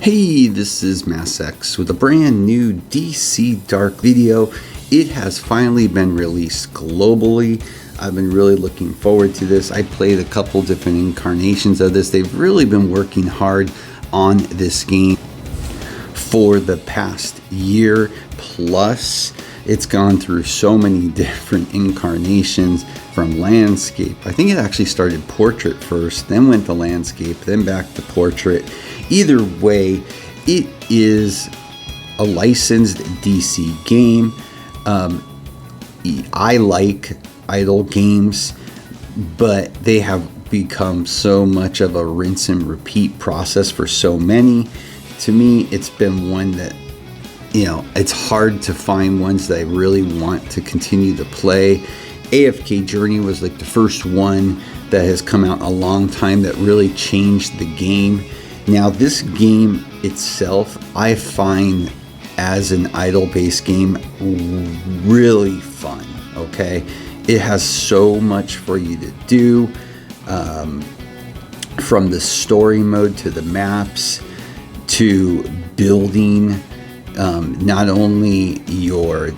Hey, this is MassX with a brand new DC Dark video. It has finally been released globally. I've been really looking forward to this. I played a couple different incarnations of this. They've really been working hard on this game for the past year plus. It's gone through so many different incarnations from landscape. I think it actually started portrait first, then went to landscape, then back to portrait. Either way, it is a licensed DC game. I like idle games, but they have become so much of a rinse and repeat process for so many. To me, it's been one that, it's hard to find ones that I really want to continue to play. AFK Journey was like the first one that has come out in a long time that really changed the game. Now, this game itself, I find as an idle-based game really fun, okay? It has so much for you to do, from the story mode to the maps to building not only your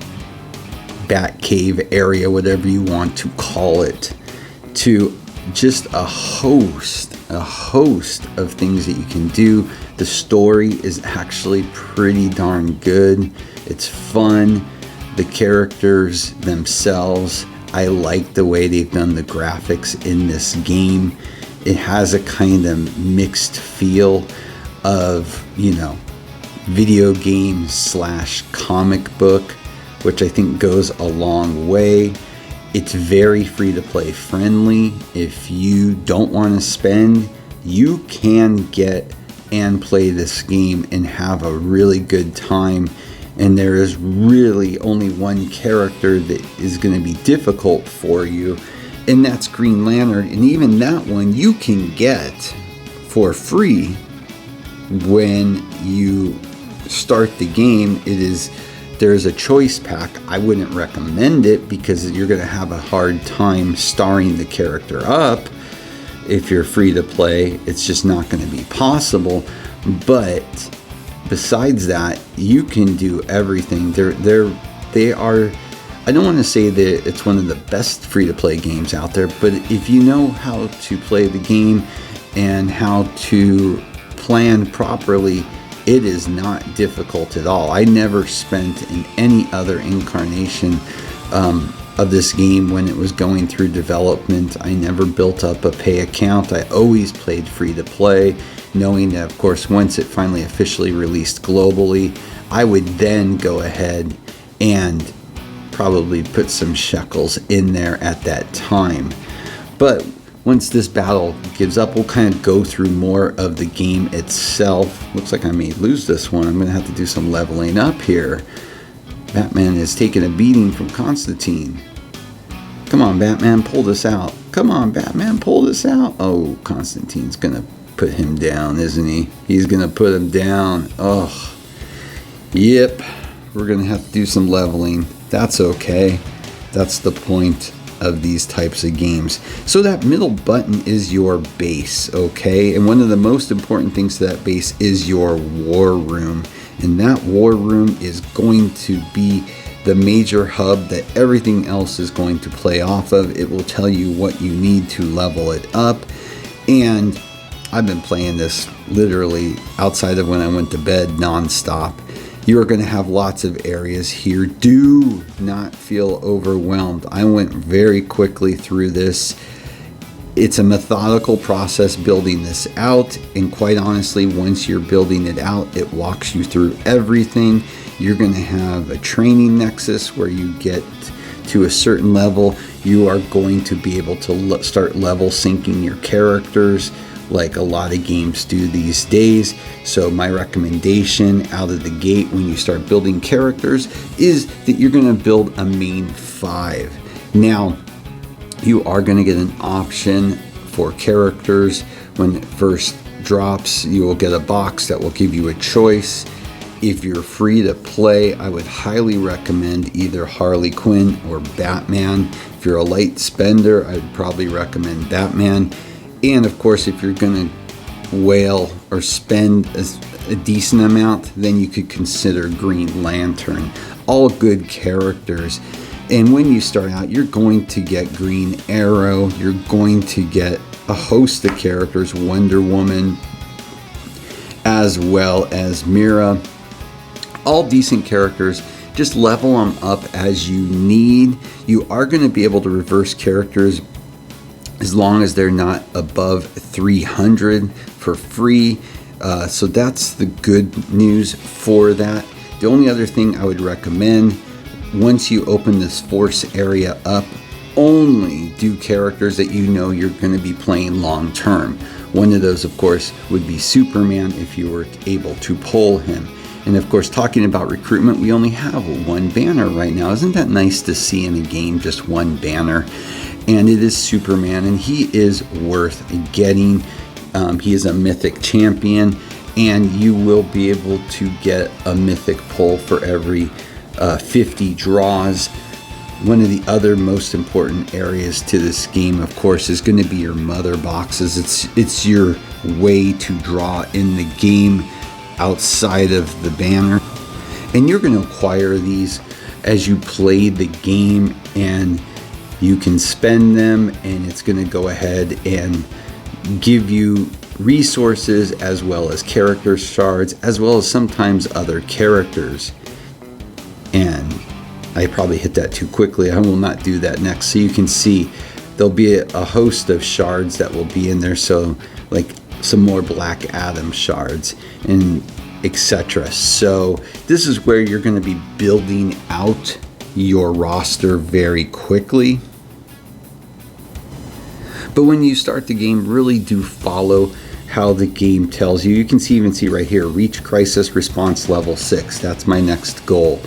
Batcave area, whatever you want to call it, to just a host of things that you can do. The story is actually pretty darn good. It's fun. The characters themselves, I like the way they've done the graphics in this game. It has a kind of mixed feel of, video game / comic book, which I think goes a long way. It's very free to play friendly. If you don't want to spend, you can get and play this game and have a really good time. And there is really only one character that is going to be difficult for you, and that's Green Lantern. And even that one you can get for free when you start the game. There's a choice pack. I wouldn't recommend it because you're going to have a hard time starring the character up. If you're free to play, it's just not going to be possible. But besides that, you can do everything. They are, I don't want to say that it's one of the best free to play games out there, but if you know how to play the game and how to plan properly, it is not difficult at all. I never spent in any other incarnation of this game when it was going through development. I never built up a pay account. I always played free to play, knowing that, of course, once it finally officially released globally, I would then go ahead and probably put some shekels in there at that time. But once this battle gives up, we'll kind of go through more of the game itself. Looks like I may lose this one. I'm going to have to do some leveling up here. Batman is taking a beating from Constantine. Come on, Batman, pull this out. Come on, Batman, pull this out. Oh, Constantine's going to put him down, isn't he? He's going to put him down. Oh, yep. We're going to have to do some leveling. That's okay. That's the point of these types of games. So that middle button is your base, okay? And one of the most important things to that base is your war room. And that war room is going to be the major hub that everything else is going to play off of. It will tell you what you need to level it up. And I've been playing this literally outside of when I went to bed nonstop. You are going to have lots of areas here. Do not feel overwhelmed. I went very quickly through this. It's a methodical process building this out, and quite honestly, once you're building it out, it walks you through everything. You're going to have a training nexus where you get to a certain level. You are going to be able to start level syncing your characters like a lot of games do these days. So my recommendation out of the gate when you start building characters is that you're going to build a main 5. Now, you are going to get an option for characters. When it first drops, you will get a box that will give you a choice. If you're free to play, I would highly recommend either Harley Quinn or Batman. If you're a light spender, I would probably recommend Batman. And of course, if you're going to whale or spend a decent amount, then you could consider Green Lantern. All good characters. And when you start out, you're going to get Green Arrow, you're going to get a host of characters, Wonder Woman, as well as Mira. All decent characters. Just level them up as you need. You are going to be able to reverse characters as long as they're not above 300 for free. So that's the good news for that. The only other thing I would recommend, once you open this force area up, only do characters that you know you're going to be playing long term. One of those, of course, would be Superman if you were able to pull him. And of course, talking about recruitment, we only have one banner right now. Isn't that nice to see in a game, just one banner? And it is Superman, and he is worth getting. He is a mythic champion, and you will be able to get a mythic pull for every 50 draws. One of the other most important areas to this game, of course, is going to be your mother boxes. It's your way to draw in the game outside of the banner, and you're going to acquire these as you play the game, and you can spend them, and it's going to go ahead and give you resources as well as character shards, as well as sometimes other characters. And I probably hit that too quickly. I will not do that next. So you can see there'll be a host of shards that will be in there. So like some more Black Adam shards and etc. So this is where you're going to be building out your roster very quickly. But when you start the game, really do follow how the game tells you. You can even see right here, reach crisis response level 6. That's my next goal.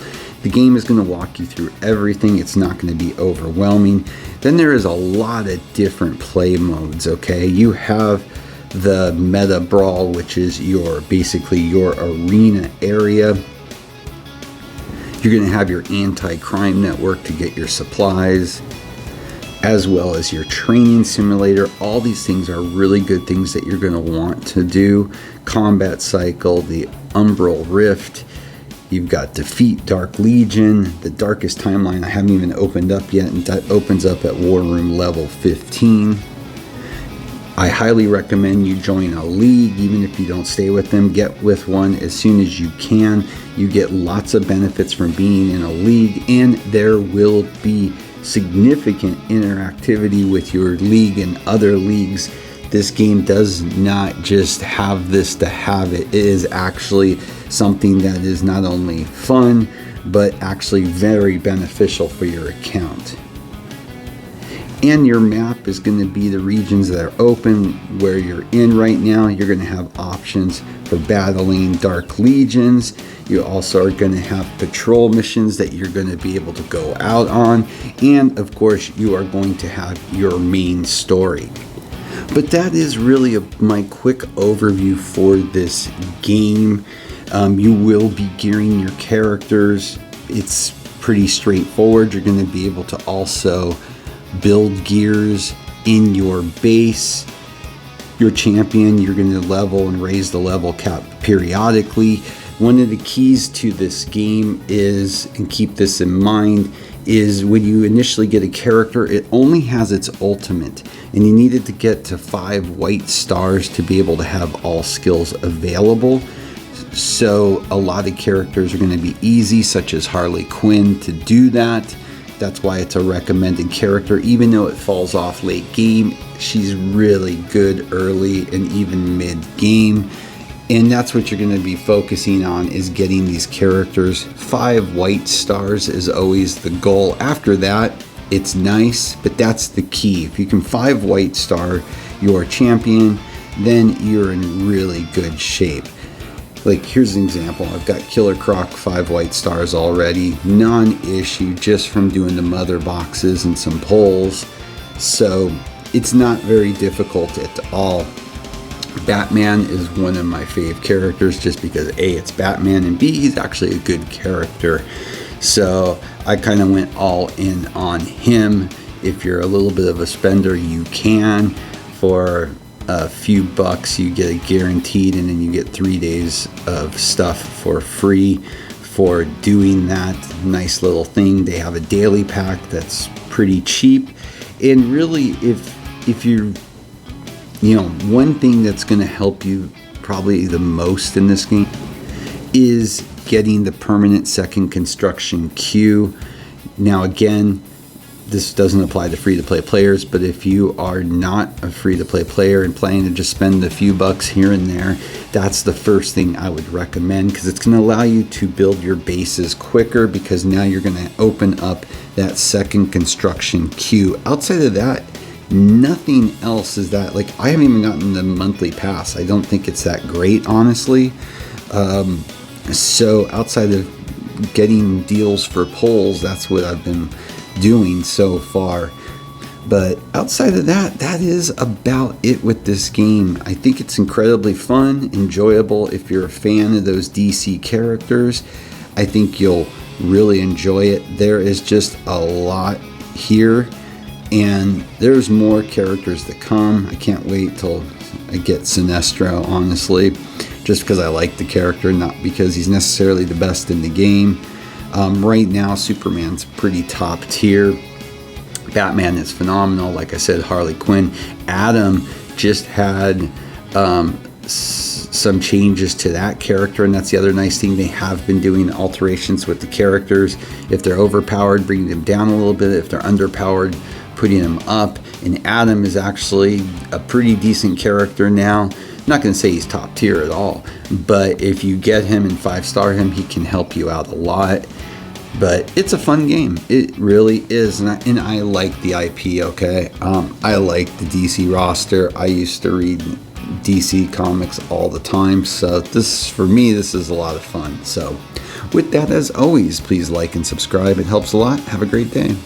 The game is going to walk you through everything. It's not going to be overwhelming. Then there is a lot of different play modes, okay? You have the meta brawl, which is basically your arena area. You're going to have your anti-crime network to get your supplies, as well as your training simulator. All these things are really good things that you're going to want to do. Combat cycle, the Umbral Rift. You've got Defeat Dark Legion, the Darkest Timeline I haven't even opened up yet, and that opens up at War Room level 15. I highly recommend you join a league. Even if you don't stay with them, get with one as soon as you can. You get lots of benefits from being in a league, and there will be significant interactivity with your league and other leagues. This game does not just have this to have it. It is actually something that is not only fun, but actually very beneficial for your account. And your map is going to be the regions that are open where you're in right now. You're going to have options for battling Dark Legions. You also are going to have patrol missions that you're going to be able to go out on. And of course, you are going to have your main story. But that is really my quick overview for this game. You will be gearing your characters. It's pretty straightforward. You're going to be able to also build gears in your base. Your champion, you're going to level and raise the level cap periodically. One of the keys to this game is, and keep this in mind, is when you initially get a character, it only has its ultimate, and you needed to get to 5 white stars to be able to have all skills available. So a lot of characters are going to be easy, such as Harley Quinn, to do that. That's why it's a recommended character. Even though it falls off late game, she's really good early and even mid game. And that's what you're going to be focusing on, is getting these characters. 5 white stars is always the goal. After that, it's nice, but that's the key. If you can 5 white star your champion, then you're in really good shape. Like, here's an example. I've got Killer Croc 5 white stars already. Non-issue, just from doing the mother boxes and some polls. So it's not very difficult at all. Batman is one of my fave characters, just because A, it's Batman, and B, he's actually a good character. So I kind of went all in on him. If you're a little bit of a spender, you can. For a few bucks, you get it guaranteed, and then you get 3 days of stuff for free for doing that nice little thing. They have a daily pack that's pretty cheap, and really, if you're, one thing that's going to help you probably the most in this game is getting the permanent second construction queue. Now again, this doesn't apply to free-to-play players, but if you are not a free-to-play player and planning to just spend a few bucks here and there, that's the first thing I would recommend, because it's going to allow you to build your bases quicker, because now you're going to open up that second construction queue. Outside of that, nothing else is that, like, I haven't even gotten the monthly pass. I don't think it's that great, honestly. So outside of getting deals for polls, that's what I've been doing so far. But outside of that, that is about it with this game. I think it's incredibly fun, enjoyable. If you're a fan of those DC characters, I think you'll really enjoy it. There is just a lot here, and there's more characters to come. I can't wait till I get Sinestro, honestly, just because I like the character, not because he's necessarily the best in the game. Right now, Superman's pretty top tier. Batman is phenomenal. Like I said, Harley Quinn. Adam just had some changes to that character, and that's the other nice thing. They have been doing alterations with the characters. If they're overpowered, bringing them down a little bit. If they're underpowered, putting them up. And Adam is actually a pretty decent character now. I'm not going to say he's top tier at all, but if you get him and 5-star him, he can help you out a lot. But it's a fun game. It really is, and I like the IP, okay? I like the DC roster. I used to read DC comics all the time, so for me, this is a lot of fun. So with that, as always, please like and subscribe. It helps a lot. Have a great day.